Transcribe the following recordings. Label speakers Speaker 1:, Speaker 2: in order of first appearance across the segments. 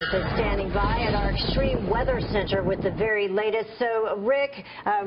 Speaker 1: Standing by at our extreme weather center with the very latest. So, Rick,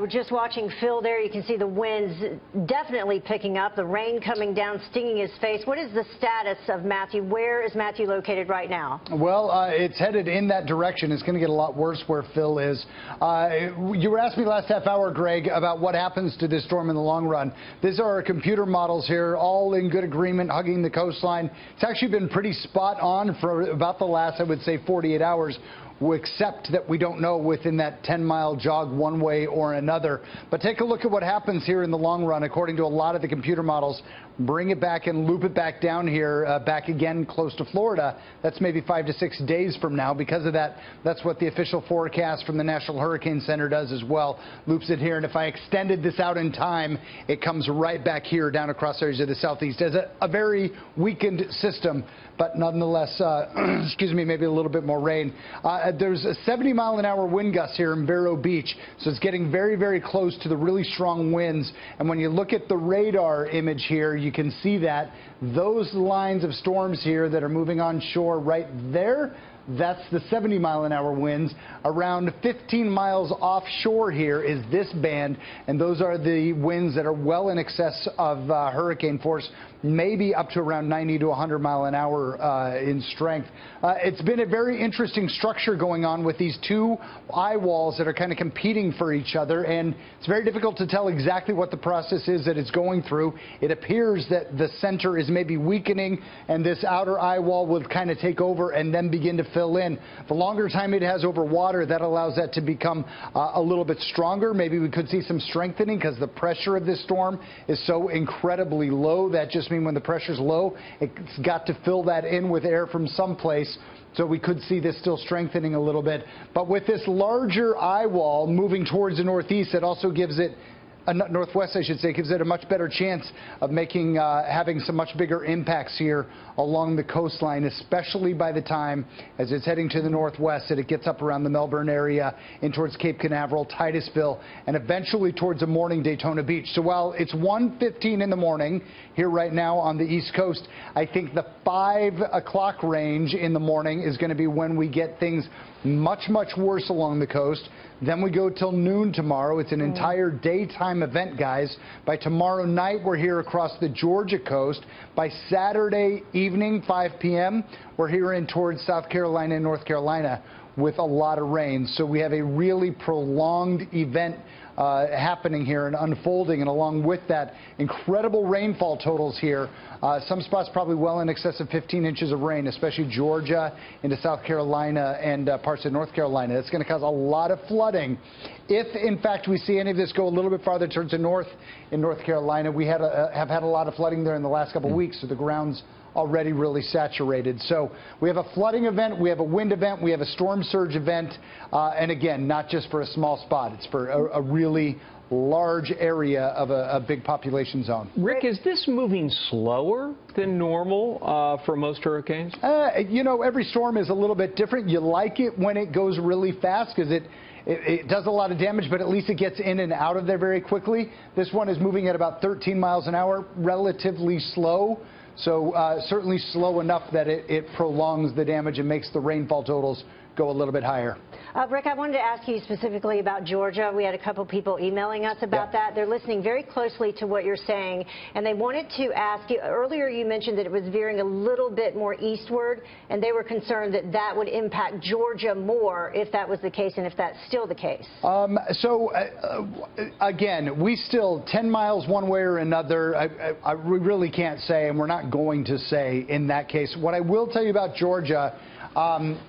Speaker 1: we're just watching Phil there. You can see the winds definitely picking up, the rain coming down, stinging his face. What is the status of Matthew? Where is Matthew located right now? Well,
Speaker 2: it's headed in that direction. It's going to get a lot worse where Phil is. You were asking me last half hour, Greg, about what happens to this storm in the long run. These are our computer models here, all in good agreement, hugging the coastline. It's actually been pretty spot on for about the last, I would say, 48 hours, except that we don't know within that 10-mile jog one way or another. But take a look at what happens here in the long run. According to a lot of the computer models, bring it back and loop it back down here, back again close to Florida. That's maybe 5 to 6 days from now. Because of that, that's what the official forecast from the National Hurricane Center does as well. Loops it here, and if I extended this out in time, it comes right back here down across areas of the southeast as a very weakened system, but nonetheless, excuse me, maybe a little bit more rain. There's a 70-mile-an-hour wind gust here in Vero Beach, so it's getting very, very close to the really strong winds. And when you look at the radar image here, you can see that those lines of storms here that are moving on shore right there, that's the 70-mile-an-hour winds. Around 15 miles offshore here is this band, and those are the winds that are well in excess of hurricane force, maybe up to around 90 to 100 mile an hour in strength. It's been a very interesting structure going on with these two eye walls that are kind of competing for each other, and it's very difficult to tell exactly what the process is that it's going through. It appears that the center is maybe weakening, and this outer eye wall will kind of take over and then begin to fill in. The longer time it has over water, that allows that to become a little bit stronger. Maybe we could see some strengthening because the pressure of this storm is so incredibly low. That just means when the pressure's low, it's got to fill that in with air from someplace. So we could see this still strengthening a little bit. But with this larger eye wall moving towards the northeast, it also gives it northwest, I should say, gives it a much better chance of having some much bigger impacts here along the coastline, especially by the time, as it's heading to the northwest, that it gets up around the Melbourne area, in towards Cape Canaveral, Titusville, and eventually towards the morning Daytona Beach. So while it's 1:15 in the morning here right now on the East Coast, I think the 5 o'clock range in the morning is going to be when we get things much, much worse along the coast. Then we go till noon tomorrow. It's an entire daytime event, guys. By tomorrow night, we're here across the Georgia coast. By Saturday evening, 5 p.m., we're here in towards South Carolina and North Carolina with a lot of rain. So we have a really prolonged event happening here and unfolding, and along with that, incredible rainfall totals here. Some spots probably well in excess of 15 inches of rain, especially Georgia into South Carolina and parts of North Carolina. That's going to cause a lot of flooding. If, in fact, we see any of this go a little bit farther towards the north in North Carolina, we have had a lot of flooding there in the last couple of weeks, so the ground's already really saturated. So we have a flooding event, we have a wind event, we have a storm surge event, and again, not just for a small spot, it's for a really large area of a big population zone.
Speaker 3: Rick, is this moving slower than normal for most hurricanes?
Speaker 2: You know, every storm is a little bit different. You like it when it goes really fast because it does a lot of damage, but at least it gets in and out of there very quickly. This one is moving at about 13 miles an hour, relatively slow. So certainly slow enough that it prolongs the damage and makes the rainfall totals go a little bit higher.
Speaker 1: Rick, I wanted to ask you specifically about Georgia. We had a couple people emailing us about that. They're listening very closely to what you're saying, and they wanted to ask you, earlier you mentioned that it was veering a little bit more eastward, and they were concerned that that would impact Georgia more if that was the case, and if that's still the case.
Speaker 2: Again, we still 10 miles one way or another. We really can't say, and we're not going to say in that case. What I will tell you about Georgia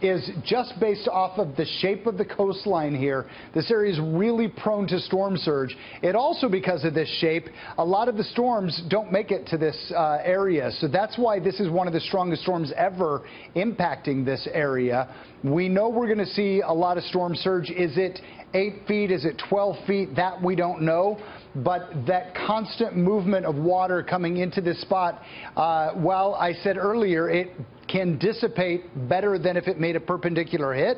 Speaker 2: is just based off of the shape of the coastline here, this area is really prone to storm surge. It also, because of this shape, a lot of the storms don't make it to this area. So that's why this is one of the strongest storms ever impacting this area. We know we're going to see a lot of storm surge. Is it 8 feet? Is it 12 feet? That we don't know. But that constant movement of water coming into this spot, while I said earlier it can dissipate better than if it made a perpendicular hit.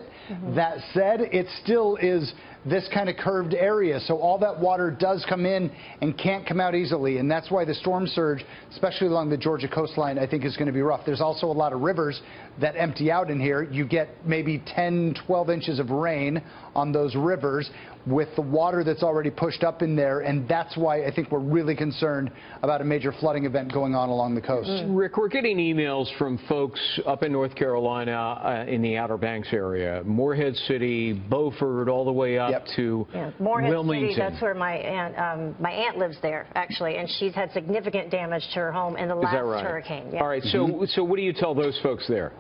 Speaker 2: That said, it still is this kind of curved area, so all that water does come in and can't come out easily, and that's why the storm surge, especially along the Georgia coastline, I think is going to be rough. There's also a lot of rivers that empty out in here. You get maybe 10, 12 inches of rain on those rivers with the water that's already pushed up in there, and that's why I think we're really concerned about a major flooding event going on along the coast.
Speaker 3: Rick, we're getting emails from folks up in North Carolina in the Outer Banks area, Morehead City, Beaufort, all the way up to
Speaker 1: Morehead
Speaker 3: Wilmington.
Speaker 1: City, that's where my aunt lives there, actually, and she's had significant damage to her home in the last hurricane. Yeah.
Speaker 3: All right, so what do you tell those folks there?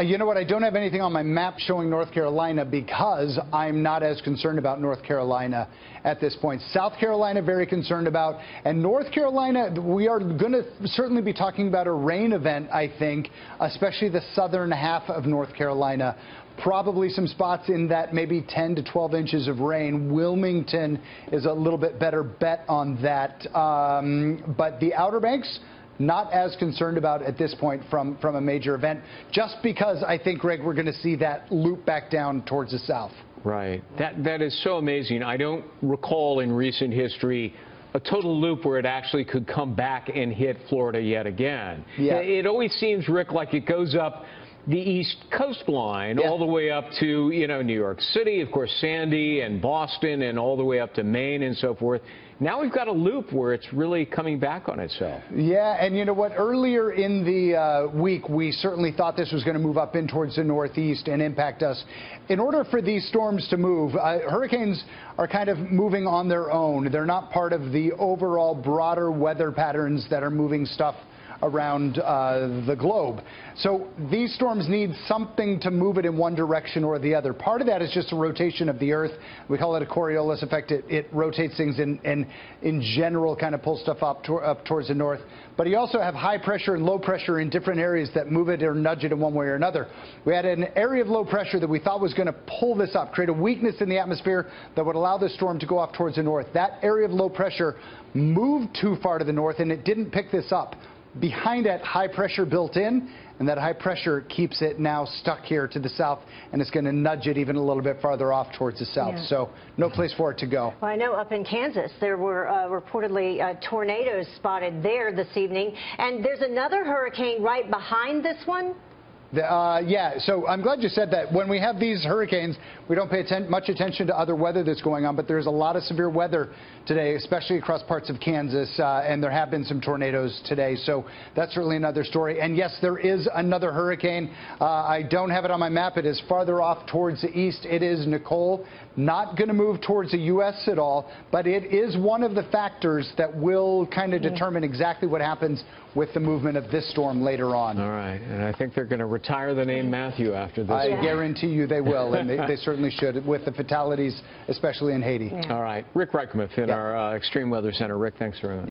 Speaker 2: You know what, I don't have anything on my map showing North Carolina because I'm not as concerned about North Carolina at this point. South Carolina, very concerned about, and North Carolina, we are going to certainly be talking about a rain event, I think, especially the southern half of North Carolina. Probably some spots in that maybe 10 to 12 inches of rain. Wilmington is a little bit better bet on that. But the Outer Banks, not as concerned about at this point from a major event, just because I think, Greg, we're going to see that loop back down towards the south.
Speaker 3: Right. That is so amazing. I don't recall in recent history a total loop where it actually could come back and hit Florida yet again.
Speaker 2: Yeah.
Speaker 3: It always seems, Rick, like it goes up the east coastline all the way up to, New York City, of course, Sandy and Boston, and all the way up to Maine and so forth. Now we've got a loop where it's really coming back on itself. Yeah,
Speaker 2: and you know what? Earlier in the week, we certainly thought this was going to move up in towards the northeast and impact us. In order for these storms to move, hurricanes are kind of moving on their own. They're not part of the overall broader weather patterns that are moving stuff around the globe. So these storms need something to move it in one direction or the other. Part of that is just a rotation of the Earth. We call it a Coriolis effect. It rotates things and in general kind of pulls stuff up towards the north. But you also have high pressure and low pressure in different areas that move it or nudge it in one way or another. We had an area of low pressure that we thought was going to pull this up, create a weakness in the atmosphere that would allow the storm to go off towards the north. That area of low pressure moved too far to the north and it didn't pick this up. Behind it, high pressure built in, and that high pressure keeps it now stuck here to the south, and it's going to nudge it even a little bit farther off towards the south. Yeah. So no place for it to go. Well,
Speaker 1: I know up in Kansas there were reportedly tornadoes spotted there this evening, and there's another hurricane right behind this one.
Speaker 2: Yeah, so I'm glad you said that. When we have these hurricanes, we don't pay much attention to other weather that's going on, but there's a lot of severe weather today, especially across parts of Kansas, and there have been some tornadoes today, so that's certainly another story. And yes, there is another hurricane. I don't have it on my map. It is farther off towards the east. It is Nicole. Not going to move towards the U.S. at all, but it is one of the factors that will kind of determine exactly what happens with the movement of this storm later on.
Speaker 3: All right, and I think they're going to retire the name Matthew after this.
Speaker 2: I guarantee you they will, and they certainly should, with the fatalities, especially in Haiti.
Speaker 3: All right, Rick Reichmuth in our Extreme Weather Center. Rick, thanks very much.